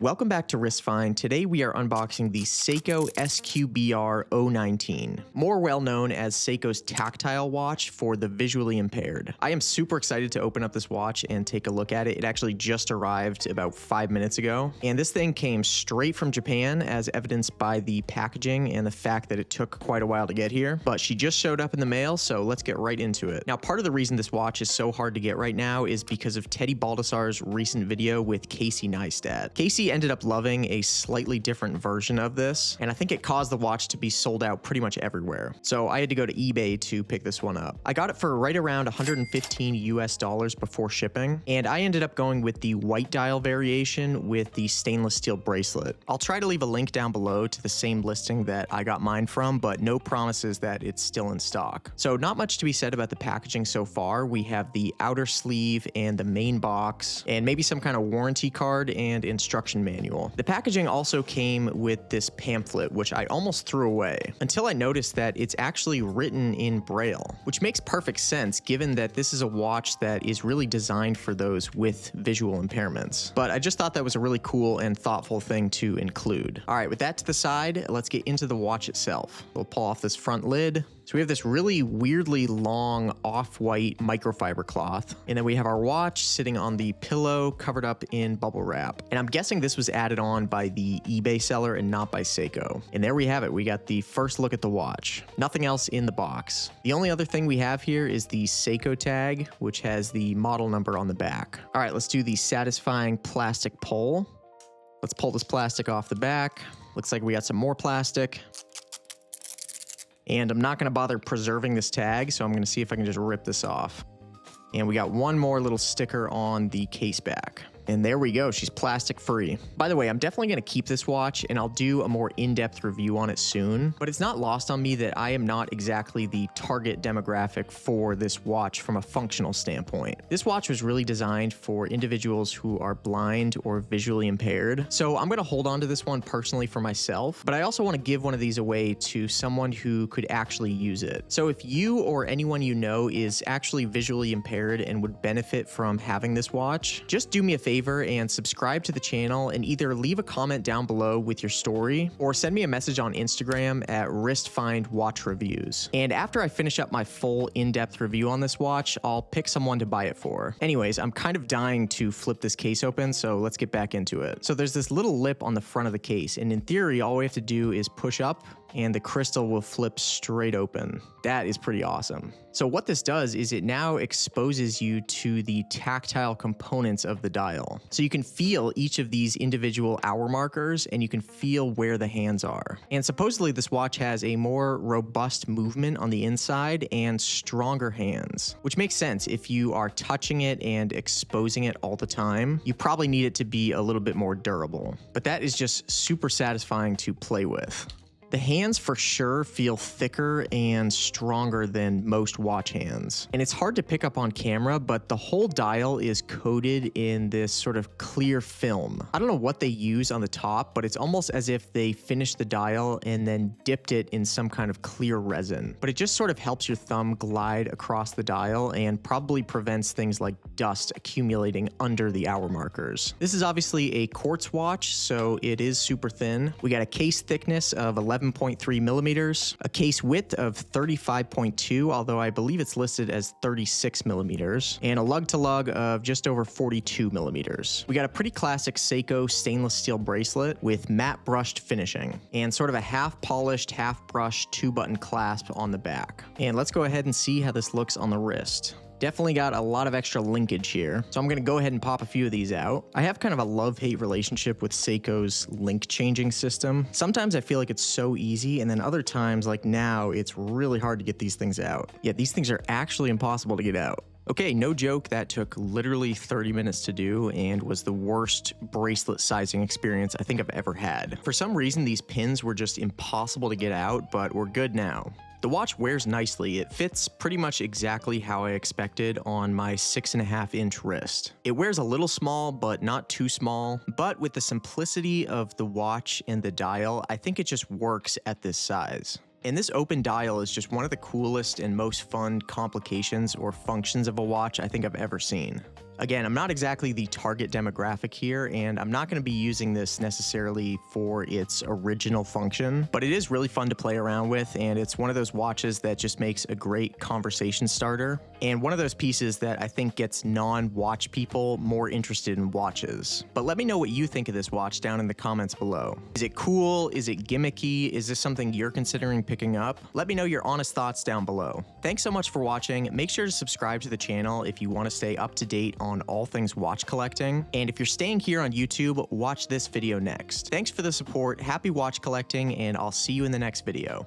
Welcome back to WristFind. Today we are unboxing the Seiko SQBR-019, more well known as Seiko's Tactile watch for the visually impaired. I am super excited to open up this watch and take a look at it. It actually just arrived about 5 minutes ago, and this thing came straight from Japan as evidenced by the packaging and the fact that it took quite a while to get here, but she just showed up in the mail, so let's get right into it. Now, part of the reason this watch is so hard to get right now is because of Teddy Baldassarre's recent video with Casey Neistat. Casey ended up loving a slightly different version of this, and I think it caused the watch to be sold out pretty much everywhere. So I had to go to eBay to pick this one up. I got it for right around $115 US before shipping, and I ended up going with the white dial variation with the stainless steel bracelet. I'll try to leave a link down below to the same listing that I got mine from, but no promises that it's still in stock. So not much to be said about the packaging so far. We have the outer sleeve and the main box, and maybe some kind of warranty card and instruction manual. The packaging also came with this pamphlet, which I almost threw away, until I noticed that it's actually written in Braille, which makes perfect sense given that this is a watch that is really designed for those with visual impairments. But I just thought that was a really cool and thoughtful thing to include. All right, with that to the side, let's get into the watch itself. We'll pull off this front lid. So we have this really weirdly long off-white microfiber cloth, and then we have our watch sitting on the pillow covered up in bubble wrap. And I'm guessing this was added on by the eBay seller and not by Seiko. And there we have it. We got the first look at the watch. Nothing else in the box. The only other thing we have here is the Seiko tag, which has the model number on the back. All right, let's do the satisfying plastic pull. Let's pull this plastic off the back. Looks like we got some more plastic. And I'm not going to bother preserving this tag, so I'm going to see if I can just rip this off. And we got one more little sticker on the case back. And there we go, she's plastic free. By the way, I'm definitely gonna keep this watch and I'll do a more in-depth review on it soon, but it's not lost on me that I am not exactly the target demographic for this watch from a functional standpoint. This watch was really designed for individuals who are blind or visually impaired. So I'm gonna hold on to this one personally for myself, but I also wanna give one of these away to someone who could actually use it. So if you or anyone you know is actually visually impaired and would benefit from having this watch, just do me a favor and subscribe to the channel and either leave a comment down below with your story or send me a message on Instagram at WristFind Watch Reviews. And after I finish up my full in-depth review on this watch, I'll pick someone to buy it for. Anyways, I'm kind of dying to flip this case open, so let's get back into it. So there's this little lip on the front of the case, and in theory, all we have to do is push up and the crystal will flip straight open. That is pretty awesome. So what this does is it now exposes you to the tactile components of the dial. So you can feel each of these individual hour markers and you can feel where the hands are. And supposedly this watch has a more robust movement on the inside and stronger hands, which makes sense. If you are touching it and exposing it all the time, you probably need it to be a little bit more durable. But that is just super satisfying to play with. The hands for sure feel thicker and stronger than most watch hands. And it's hard to pick up on camera, but the whole dial is coated in this sort of clear film. I don't know what they use on the top, but it's almost as if they finished the dial and then dipped it in some kind of clear resin. But it just sort of helps your thumb glide across the dial and probably prevents things like dust accumulating under the hour markers. This is obviously a quartz watch, so it is super thin. We got a case thickness of 11.3 millimeters, a case width of 35.2, although I believe it's listed as 36 millimeters, and a lug-to-lug of just over 42 millimeters. We got a pretty classic Seiko stainless steel bracelet with matte brushed finishing, and sort of a half-polished, half-brushed 2-button clasp on the back. And let's go ahead and see how this looks on the wrist. Definitely got a lot of extra linkage here, so I'm going to go ahead and pop a few of these out. I have kind of a love-hate relationship with Seiko's link changing system. Sometimes I feel like it's so easy, and then other times, like now, it's really hard to get these things out. Yet these things are actually impossible to get out. Okay, no joke, that took literally 30 minutes to do and was the worst bracelet sizing experience I think I've ever had. For some reason, these pins were just impossible to get out, but we're good now. The watch wears nicely. It fits pretty much exactly how I expected on my 6.5-inch wrist. It wears a little small, but not too small. But with the simplicity of the watch and the dial, I think it just works at this size. And this open dial is just one of the coolest and most fun complications or functions of a watch I think I've ever seen. Again, I'm not exactly the target demographic here, and I'm not going to be using this necessarily for its original function, but it is really fun to play around with, and it's one of those watches that just makes a great conversation starter, and one of those pieces that I think gets non-watch people more interested in watches. But let me know what you think of this watch down in the comments below. Is it cool? Is it gimmicky? Is this something you're considering picking up? Let me know your honest thoughts down below. Thanks so much for watching. Make sure to subscribe to the channel if you want to stay up to date on all things watch collecting. And if you're staying here on YouTube, watch this video next. Thanks for the support, happy watch collecting, and I'll see you in the next video.